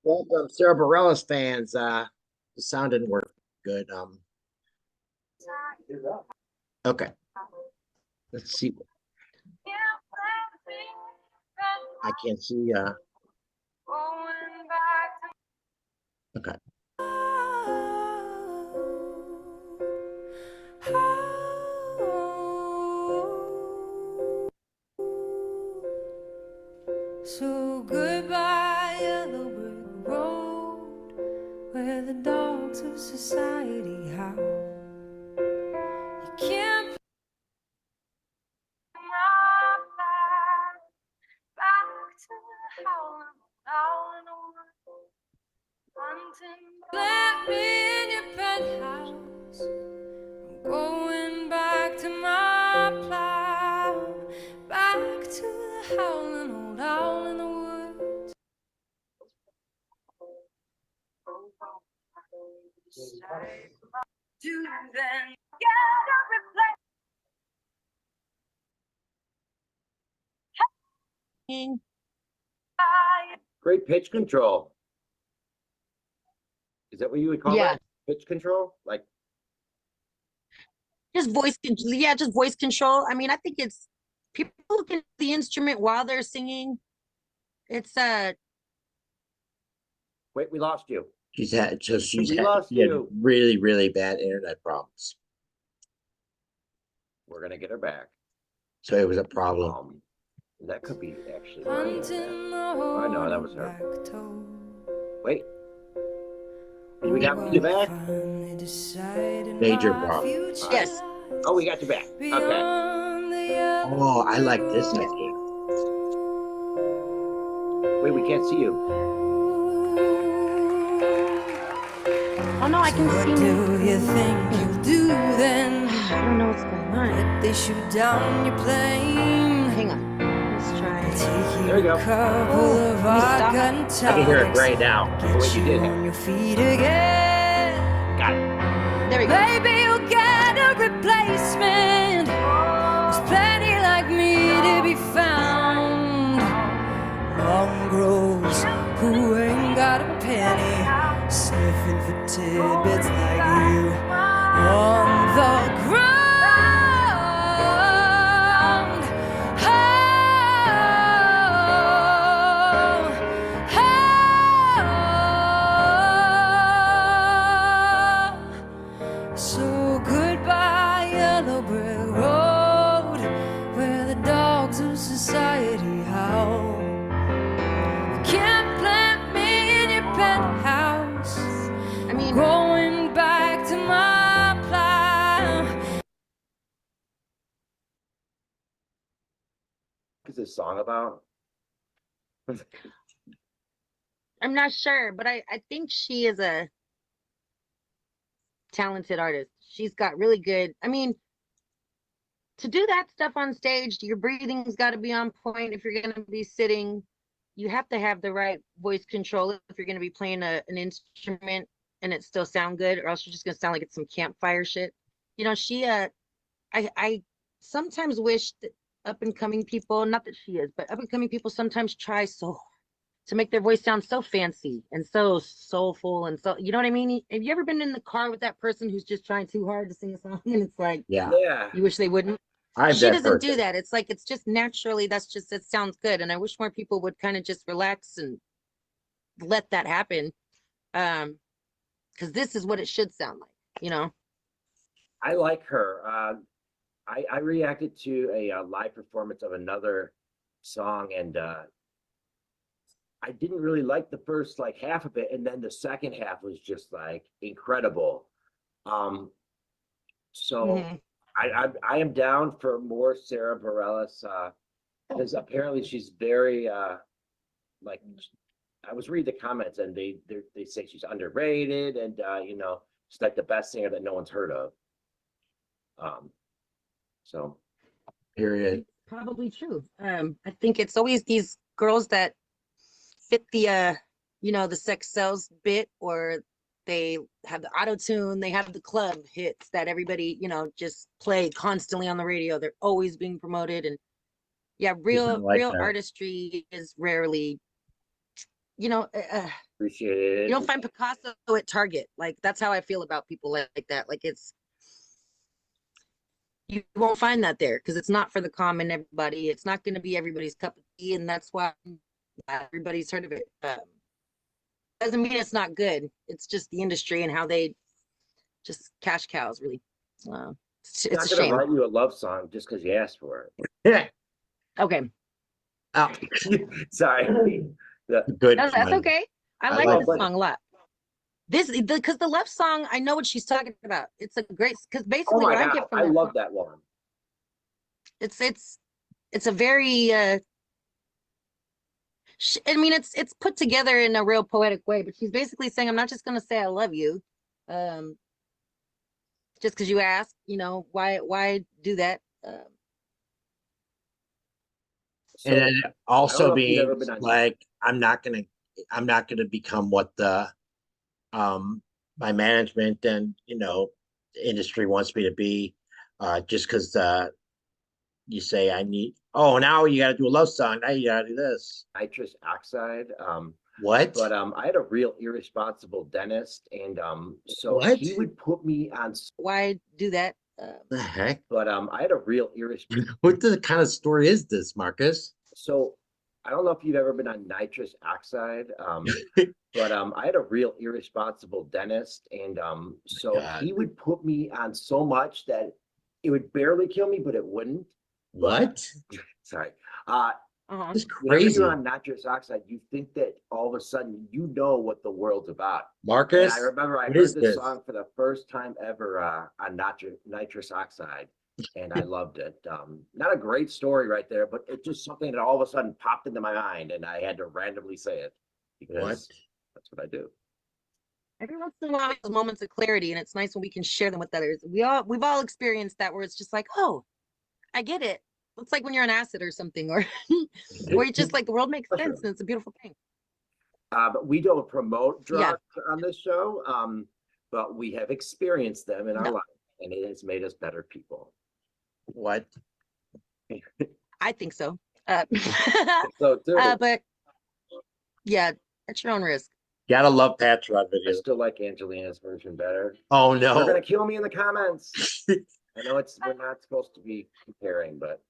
Welcome, Sara Berrelis fans. The sound didn't work good. Okay, let's see. I can't see. Okay. So goodbye, yellow brick road, where the dogs of society howl. You can't back to the howling let me in your penthouse. I'm going back to my plow, back to the howling old owl in the woods. Do then get a replacement. Great pitch control. Is that what you would call Yeah. that? Pitch control? Like, Just voice control. Yeah, just voice control. I mean, I think it's people who can the instrument while they're singing. It's wait, we lost you. We She had you. really, really bad internet problems. We're gonna get her back. So it was a problem. That could be actually. Oh no, that was her. Wait. We got you back? Major problem. Yes. Oh, we got you back. Okay. Oh, I like this idea. Wait, we can't see you. Oh no, I can What see do you. you think you'll do then? I don't know what's going on. If they shoot down your plane, Hang on. Let's try. take There you go. a couple of vodka and I can hear it tonics, right now. get What you you did. on your feet again. Got it. There we go. Maybe you'll get a replacement. There's plenty like me to be found. Mongrels who ain't got a penny, sniffing for tidbits like you on the ground. So goodbye, yellow brick road, where the dogs of society howl. You can't plant me in your penthouse. I mean, Going back to my plow. What's this song about? I'm not sure, but I think she is a talented artist. She's got really good. I mean, to do that stuff on stage, your breathing's got to be on point. If you're going to be sitting, you have to have the right voice control if you're going to be playing an instrument and it still sound good, or else you're just going to sound like it's some campfire shit. You know, I sometimes wish that up and coming people, not that she is, but up and coming people sometimes try so to make their voice sound so fancy and so soulful and so, you know what I mean? Have you ever been in the car with that person who's just trying too hard to sing a song and it's like, Yeah. you wish they wouldn't? She doesn't do that. It's like, it's just naturally, it sounds good. And I wish more people would kind of just relax and let that happen. Because this is what it should sound like, you know? I like her. I reacted to a live performance of another song, and I didn't really like the first like half of it, and then the second half was just like incredible. So I am down for more Sara Bareilles, because apparently she's very like, I was reading the comments and they say she's underrated, and you know, she's like the best singer that no one's heard of. So period. Probably true. I think it's always these girls that fit the you know, the sex sells bit, or they have the auto tune, they have the club hits that everybody, you know, just play constantly on the radio. They're always being promoted. And yeah, real like that. artistry is rarely, you know, Appreciate it. you don't find Picasso at Target. Like that's how I feel about people like that. Like it's you won't find that there because it's not for the common everybody. It's not going to be everybody's cup of tea, and that's why not everybody's heard of it. Doesn't mean it's not good. It's just the industry and how they just cash cows, really. It's I'm not a gonna shame. write you a love song just because you asked for Yeah. Okay, Oh, it. Sorry. good that's one. okay. I I like like this that. song a lot. This because the left song, I know what she's talking about. It's a great because Oh basically my what I God, get from I that love song, that one. it's a very I mean it's put together in a real poetic way, but she's basically saying I'm not just gonna say I love you, um, just because you asked. You know why do that? And So then I don't also know if you've ever being been on. like, I'm not gonna become what the my management and industry wants me to be, just because you say I need. Oh, now you got to do a love song. Now you got to do this. Nitrous oxide. What? But I had a real irresponsible dentist, and so What? he would put me on. Why do that? The heck? But I had a real irresponsible. What the kind of story is this, Marcus? So I don't know if you've ever been on nitrous oxide, but I had a real irresponsible dentist, and so God. he would put me on so much that it would barely kill me, but it wouldn't. What? Sorry. It's Whenever crazy. you're on nitrous oxide, you think that all of a sudden you know what the world's about. And Marcus, I remember I what heard is this this? song for the first time ever on nitrous oxide, and I loved it. Not a great story right there, but it's just something that all of a sudden popped into my mind, and I had to randomly say it because What? that's what I do. Every once in a while, those moments of clarity, and it's nice when we can share them with others. We've all experienced that where it's just like, oh, I get it. It's like when you're on acid or something, or where you just like the world makes sense, and it's a beautiful thing. But we don't promote Yeah. drugs on this show, but we have experienced them in our No. life, and it has made us better people. What? I think so. So, dude, But yeah, at your own risk. Gotta love Patreon I videos. still like Angelina's version better. Oh They're no. gonna kill me in the comments. I know we're not supposed to be comparing, but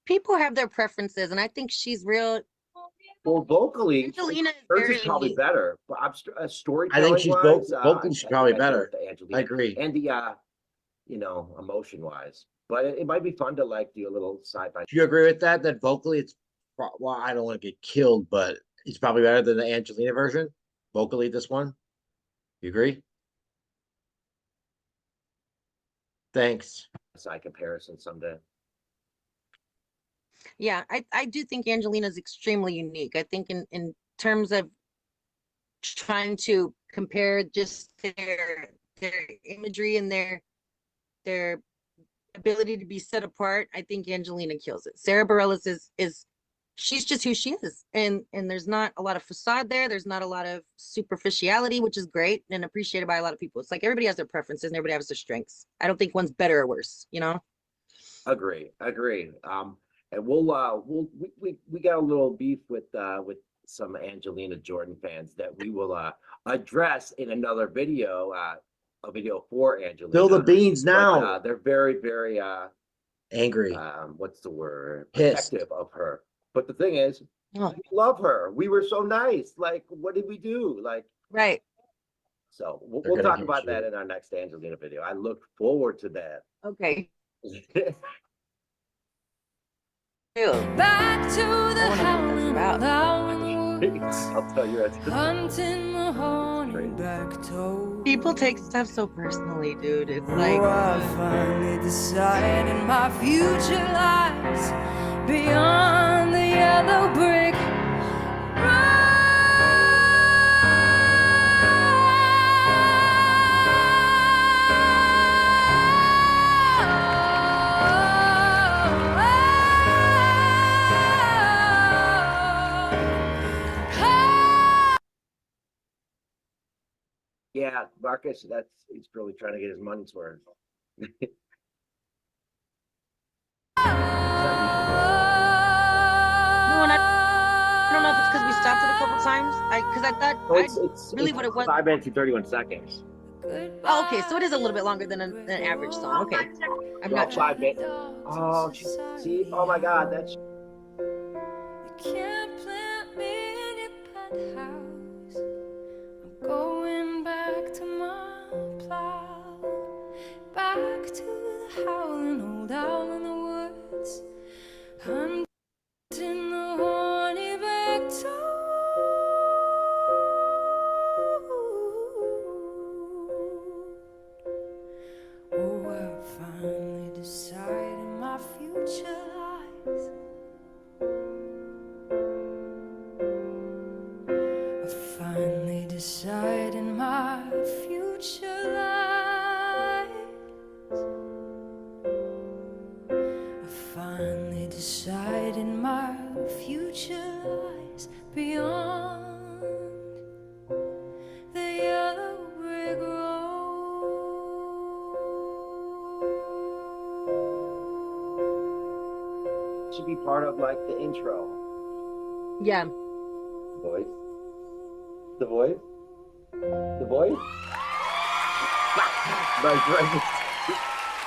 People have their preferences, and I think she's real. well, vocally, Angelina is hers very is probably unique. better. But I storytelling think she's wise, vocally she's I probably think I go with better. the Angelina. I agree. And the emotion wise, but it might be fun to like do a little sci-fi. Do you agree with that? That vocally, well, I don't want to get killed, but it's probably better than the Angelina version. Vocally, this one. You agree? Thanks. Side comparison someday. Yeah, I do think Angelina's extremely unique. I think in terms of trying to compare just their imagery and their ability to be set apart, I think Angelina kills it. Sara Bareilles is she's just who she is, and there's not a lot of facade there. There's not a lot of superficiality, which is great and appreciated by a lot of people. It's like everybody has their preferences and everybody has their strengths. I don't think one's better or worse, you know. Agree. And we got a little beef with some Angelina Jordan fans that we will address in another video, a video for Angelina. Spill the beans But, now. they're very, very Angry. what's the word? Pissed. Protective of her. But the thing is, Oh, we love her. We were so nice. Like, what did we do? Like, right. so They're we'll gonna talk hate about that you. in our next Angelina video. I look forward to that. Okay. Back to the I wonder what that's howling about. I'll tell you. hunting the hornback toad. People take stuff so personally, dude. It's Oh, like I finally decided my future lies beyond the yellow brick Yeah, Marcus, he's really trying to get his money's worth. no, and I don't know if it's because we stopped it a couple times? Because I thought Oh, I it's really what it was. 5 minutes and 31 seconds. Oh, okay, so it is a little bit longer than an average song. Okay, I'm Well, not. 5 minutes. Oh, see, oh my God, that's You can't plant me in your penthouse. I'm going back to my plow, back to the howling old owl in the woods, hunting the horny back Oh, I finally decided my future lies. I finally decided my future lies. I finally decided my future lies beyond the yellow brick road. should be part of like the intro. Yeah. Voice. The voice. The voice. Right.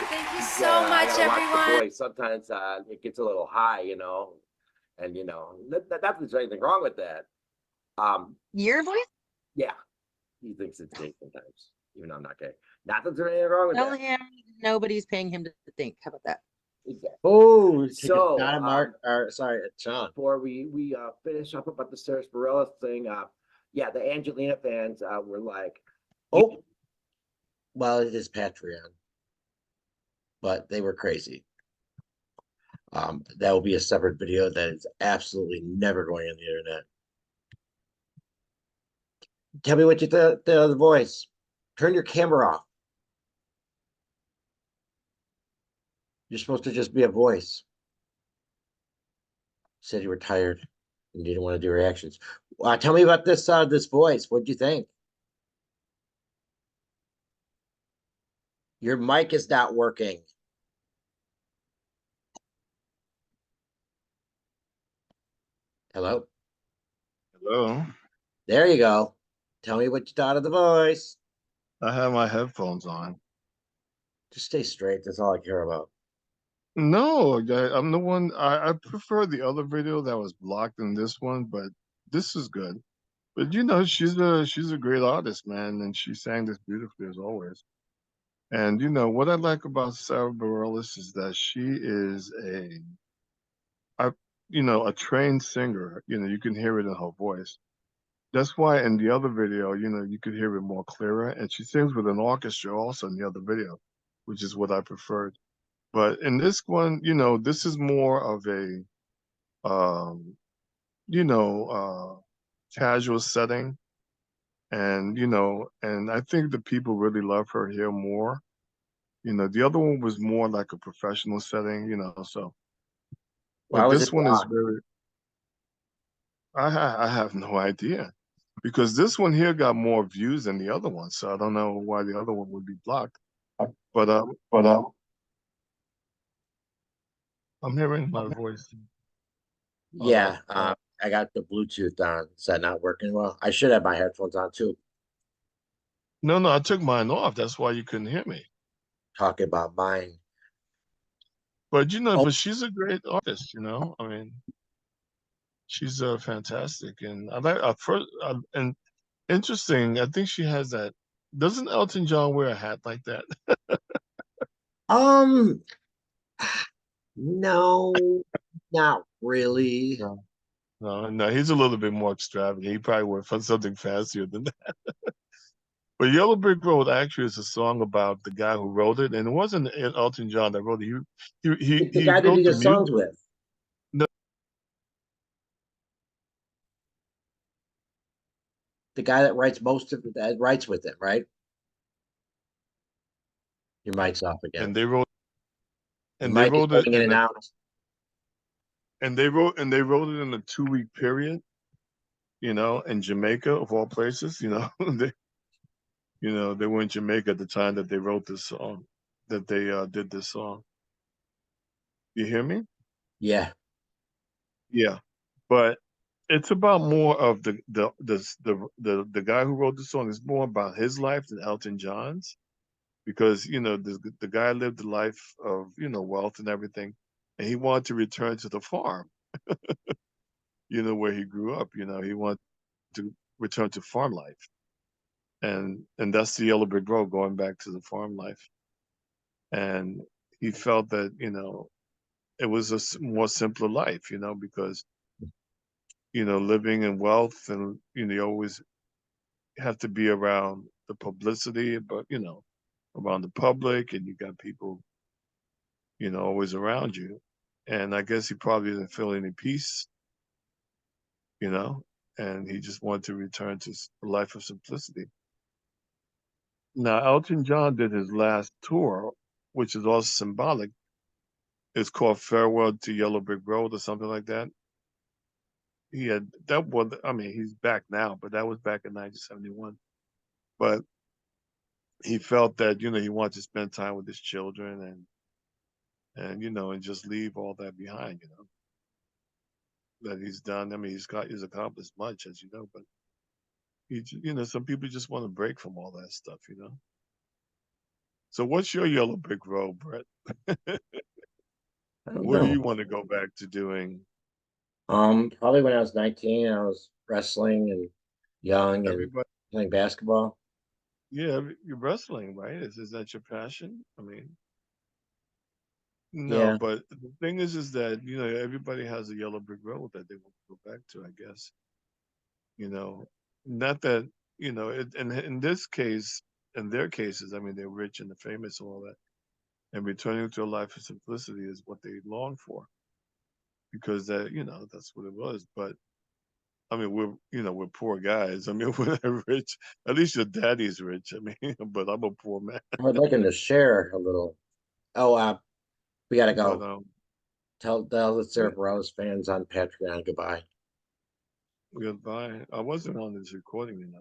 Thank you so Yeah, I much, gotta watch the everyone. voice. Sometimes it gets a little high, you know, and not that there's anything wrong with that. Your voice? Yeah, he thinks it's gay sometimes, even though I'm not gay. Not that there's anything wrong with Tell that. him nobody's paying him to think. How about that? Exactly. Oh, So, Mark, or sorry, Sean. before we finish up about the Sarah Bareilles thing, yeah, the Angelina fans were like, Oh, well, it is Patreon, but they were crazy. That will be a separate video that is absolutely never going on the internet. Tell me what you thought of the voice. Turn your camera off. You're supposed to just be a voice. Said you were tired and you didn't want to do reactions. Tell me about this voice. What'd you think? Your mic is not working. Hello? Hello. There you go. Tell me what you thought of the voice. I have my headphones on. Just stay straight. That's all I care about. No, I'm the one. I prefer the other video that was blocked than this one, but this is good. But she's a great artist, man, and she sang this beautifully as always. And what I like about Sara Bareilles is that she is a a trained singer. You can hear it in her voice. That's why in the other video, you could hear it more clearer. And she sings with an orchestra also in the other video, which is what I preferred. But in this one, this is more of a, um, you know, casual setting. And I think the people really love her here more. The other one was more like a professional setting, so, Why but was this it one is blocked? very, I have no idea because this one here got more views than the other one. So I don't know why the other one would be blocked. But, I'm hearing my voice. Yeah, I got the Bluetooth on. Is that not working well? I should have my headphones on too. No, I took mine off. That's why you couldn't hear me. Talking about mine. But Oh, but she's a great artist. I mean, she's fantastic, and I like first and interesting. I think she has that. Doesn't Elton John wear a hat like that? um, no, not really. No, no. He's a little bit more extravagant. He probably went for something fancier than that. But Yellow Brick Road actually is a song about the guy who wrote it, and it wasn't Elton John that wrote it. It's the He guy that he wrote the does music. songs with. No, The guy that writes that writes with it, right? Your mic's off again. and they wrote Your and they mic is wrote it going in and out. and they wrote it in a 2-week period. In Jamaica of all places. They were in Jamaica at the time that they wrote this song, that they did this song. You hear me? Yeah. Yeah. But it's about more of the guy who wrote the song. It's more about his life than Elton John's, because the guy lived a life of wealth and everything, and he wanted to return to the farm, where he grew up. He wanted to return to farm life, and that's the Yellow Brick Road, going back to the farm life. And he felt that it was a more simpler life, because living in wealth, and you always have to be around the publicity, but around the public, and you got people always around you. And I guess he probably didn't feel any peace, you know, and he just wanted to return to a life of simplicity. Now, Elton John did his last tour, which is also symbolic. It's called Farewell to Yellow Brick Road or something like that. He had that was, I mean, he's back now, but that was back in 1971. But he felt that, he wanted to spend time with his children, and just leave all that behind, that he's done. I mean, he's accomplished much, as you know, but some people just want to break from all that stuff. So what's your Yellow Brick Road, Brett? I don't What do know. you want to go back to doing? Probably when I was 19, I was wrestling and young and Everybody, playing basketball. yeah, you're wrestling, right? Is that your passion? I mean, no, Yeah. but the thing is that everybody has a Yellow Brick Road that they want to go back to, I guess. Not that in this case, in their cases, I mean, they're rich and they're famous and all that, and returning to a life of simplicity is what they long for, because that's what it was. But I mean, we're poor guys. I mean, we're not rich. At least your daddy's rich. I mean, but I'm a poor man. I would like him to share a little. Oh, we gotta But go. Tell the Sarah Bareilles fans on Patreon goodbye. goodbye. I wasn't on this recording,